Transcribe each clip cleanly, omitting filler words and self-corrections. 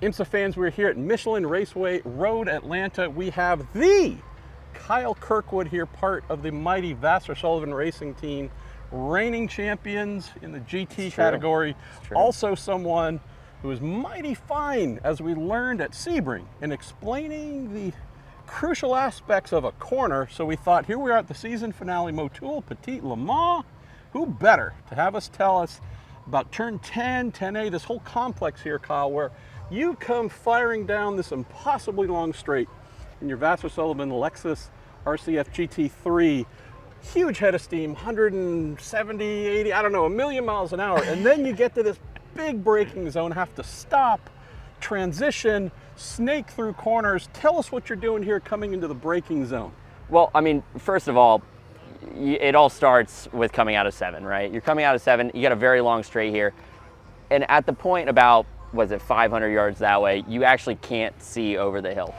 IMSA fans, we're here at Michelin Raceway Road Atlanta. We have the Kyle Kirkwood here, part of the mighty Vasser Sullivan racing team, reigning champions in the GT category. Also someone who is mighty fine, as we learned at Sebring, in explaining the crucial aspects of a corner. So we thought, here we are at the season finale, Motul Petit Le Mans. Who better to have us tell us about turn 10, 10A, this whole complex here, Kyle, where you come firing down this impossibly long straight in your Vasser Sullivan Lexus RCF GT3, huge head of steam, 170, 80, I don't know, a million miles an hour. And then you get to this big braking zone, have to stop, transition, snake through corners. Tell us what you're doing here coming into the braking zone. Well, I mean, first of all, it all starts with coming out of 7, right? You're coming out of 7, you got a very long straight here. And at the point about, was it 500 yards that way, you actually can't see over the hill.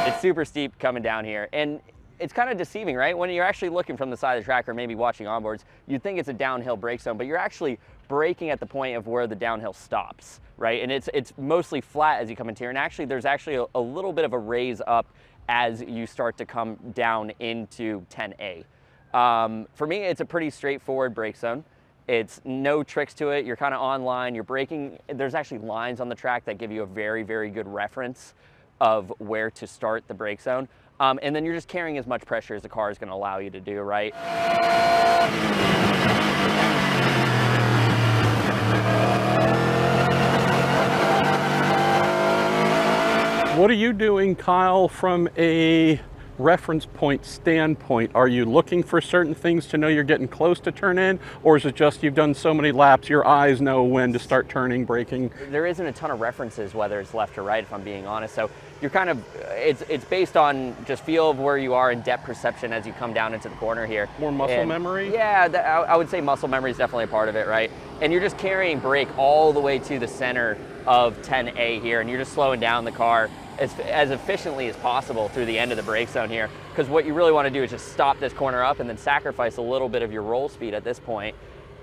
It's super steep coming down here. And it's kind of deceiving, right? When you're actually looking from the side of the track or maybe watching onboards, you'd think it's a downhill brake zone, but you're actually braking at the point of where the downhill stops, right? And it's mostly flat as you come into here. And actually, there's actually a little bit of a raise up as you start to come down into 10A. For me, it's a pretty straightforward brake zone. It's no tricks to it. You're kind of on line, you're braking. There's actually lines on the track that give you a very, very good reference of where to start the brake zone. And then you're just carrying as much pressure as the car is going to allow you to do, right? What are you doing, Kyle, from a reference point standpoint? Are you looking for certain things to know you're getting close to turn in, or is it just you've done so many laps, your eyes know when to start turning, braking? There isn't a ton of references, whether it's left or right, if I'm being honest. So you're kind of, it's based on just feel of where you are and depth perception as you come down into the corner here. More muscle memory? Yeah, I would say muscle memory is definitely a part of it, right? And you're just carrying brake all the way to the center of 10A here, and you're just slowing down the car as efficiently as possible through the end of the brake zone here, because what you really want to do is just stop this corner up and then sacrifice a little bit of your roll speed at this point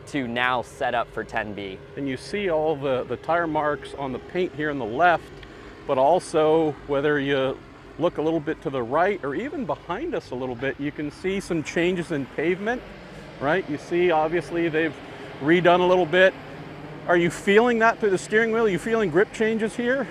to now set up for 10B. And you see all the tire marks on the paint here on the left, but also whether you look a little bit to the right or even behind us a little bit, you can see some changes in pavement, right? You see, obviously, they've redone a little bit. Are you feeling that through the steering wheel? Are you feeling grip changes here?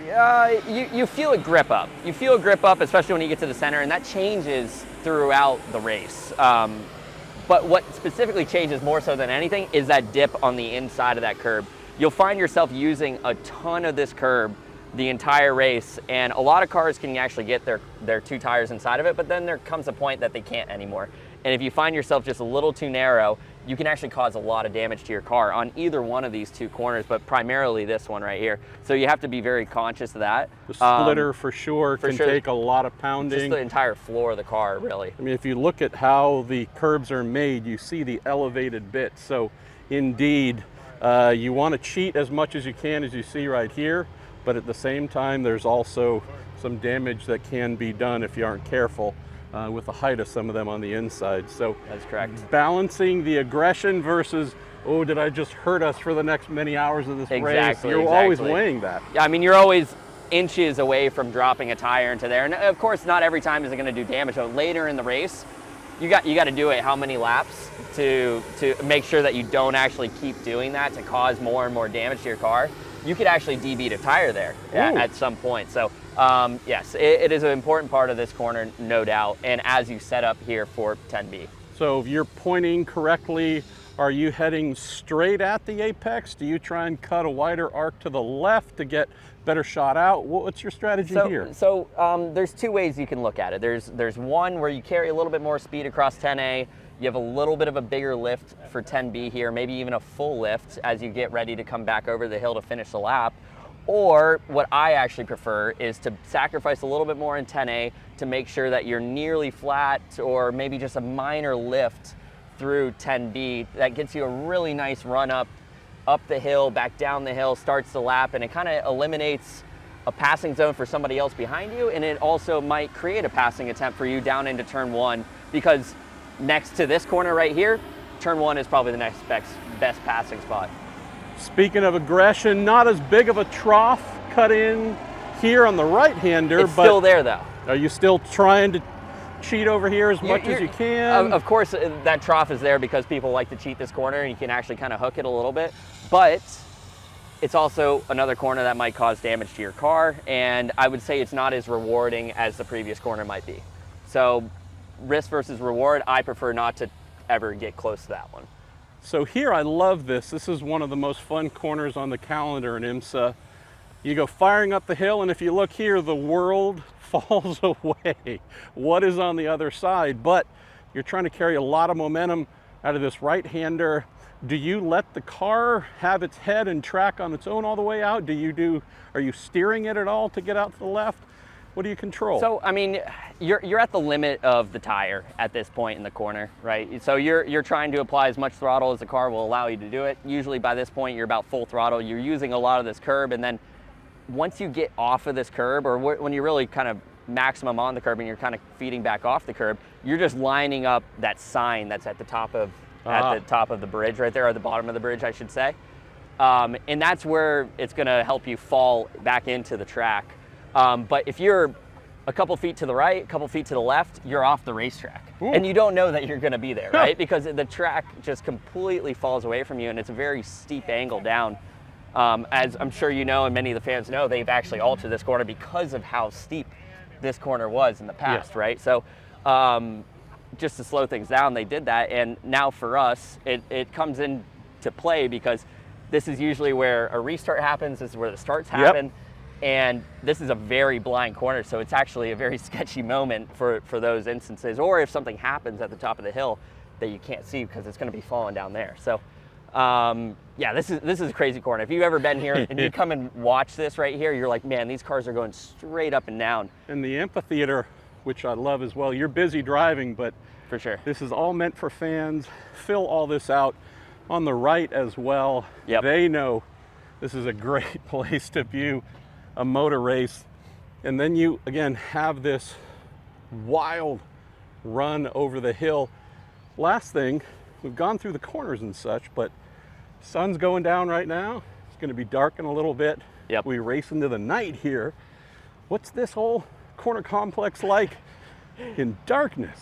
You feel it grip up. You feel it grip up, especially when you get to the center, and that changes throughout the race. But what specifically changes more so than anything is that dip on the inside of that curb. You'll find yourself using a ton of this curb the entire race, and a lot of cars can actually get their 2 tires inside of it, but then there comes a point that they can't anymore. And if you find yourself just a little too narrow, you can actually cause a lot of damage to your car on either one of these 2 corners, but primarily this one right here. So you have to be very conscious of that. The splitter for sure can take a lot of pounding. Just the entire floor of the car, really. I mean, if you look at how the curbs are made, you see the elevated bits. So indeed, you want to cheat as much as you can, as you see right here, but at the same time, there's also some damage that can be done if you aren't careful. With the height of some of them on the inside. So that's correct. Balancing the aggression versus, oh, did I just hurt us for the next many hours of this race? You're always weighing that. Yeah, I mean, you're always inches away from dropping a tire into there. And of course, not every time is it going to do damage. So later in the race, you got to do it how many laps to make sure that you don't actually keep doing that to cause more and more damage to your car. You could actually debeat a tire there at some point. So yes, it is an important part of this corner, no doubt, and as you set up here for 10B. So if you're pointing correctly, are you heading straight at the apex? Do you try and cut a wider arc to the left to get better shot out? What's your strategy here? So there's 2 ways you can look at it. There's one where you carry a little bit more speed across 10A. You have a little bit of a bigger lift for 10B here, maybe even a full lift as you get ready to come back over the hill to finish the lap. Or what I actually prefer is to sacrifice a little bit more in 10A to make sure that you're nearly flat or maybe just a minor lift through 10B. That gets you a really nice run up the hill, back down the hill, starts the lap, and it kind of eliminates a passing zone for somebody else behind you, and it also might create a passing attempt for you down into turn 1, because next to this corner right here, turn 1 is probably the next best passing spot. Speaking of aggression, not as big of a trough cut in here on the right-hander, It's but still there though. are you still trying to cheat over here as much as you can? Of course, that trough is there because people like to cheat this corner and you can actually kind of hook it a little bit, but it's also another corner that might cause damage to your car, and I would say it's not as rewarding as the previous corner might be. So risk versus reward, I prefer not to ever get close to that one. So here, I love this. This is one of the most fun corners on the calendar in IMSA. You go firing up the hill, and if you look here, the world falls away. What is on the other side? But you're trying to carry a lot of momentum out of this right-hander. Do you let the car have its head and track on its own all the way out? Are you steering it at all to get out to the left? What do you control? So, I mean, you're at the limit of the tire at this point in the corner, right? So you're trying to apply as much throttle as the car will allow you to do it. Usually by this point, you're about full throttle. You're using a lot of this curb, and then once you get off of this curb, or when you're really kind of maximum on the curb and you're kind of feeding back off the curb, you're just lining up that sign that's at the top of the bridge right there, or the bottom of the bridge, I should say. And that's where it's going to help you fall back into the track. But if you're a couple feet to the right, a couple feet to the left, you're off the racetrack. Ooh. And you don't know that you're going to be there, right? Because the track just completely falls away from you, and it's a very steep angle down. As I'm sure you know, and many of the fans know, they've actually altered this corner because of how steep this corner was in the past, Yeah. right? So just to slow things down, they did that. And now for us, it comes into play because this is usually where a restart happens. This is where the starts happen. Yep. And this is a very blind corner, so it's actually a very sketchy moment for those instances, or if something happens at the top of the hill that you can't see because it's going to be falling down there. So yeah, this is a crazy corner. If you've ever been here and you come and watch this right here, you're like, man, these cars are going straight up and down. And the amphitheater, which I love as well. You're busy driving, but for sure, this is all meant for fans. Fill all this out on the right as well. Yep. They know this is a great place to view a motor race. And then you, again, have this wild run over the hill. Last thing, we've gone through the corners and such, but sun's going down right now. It's going to be dark in a little bit. Yep. We race into the night here. What's this whole corner complex like in darkness?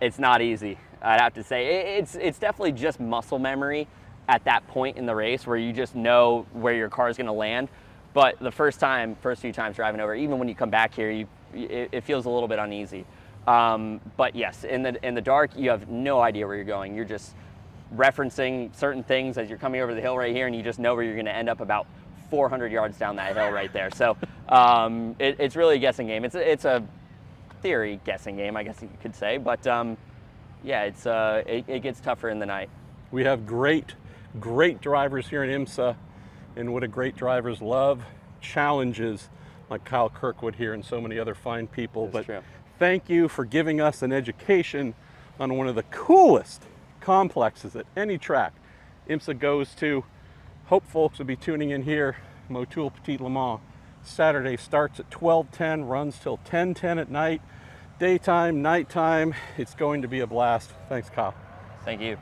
It's not easy, I'd have to say. It's definitely just muscle memory at that point in the race where you just know where your car is going to land. But the first few times driving over, even when you come back here, it feels a little bit uneasy. But yes, in the dark, you have no idea where you're going. You're just referencing certain things as you're coming over the hill right here, and you just know where you're going to end up about 400 yards down that hill right there. So it's really a guessing game. It's a theory guessing game, I guess you could say. But yeah, it gets tougher in the night. We have great drivers here in IMSA. And what do great drivers love? Challenges like Kyle Kirkwood here and so many other fine people. That's but true. Thank you for giving us an education on one of the coolest complexes at any track IMSA goes to. Hope folks will be tuning in here. Motul Petit Le Mans. Saturday starts at 12:10, runs till 10:10 at night. Daytime, nighttime. It's going to be a blast. Thanks, Kyle. Thank you.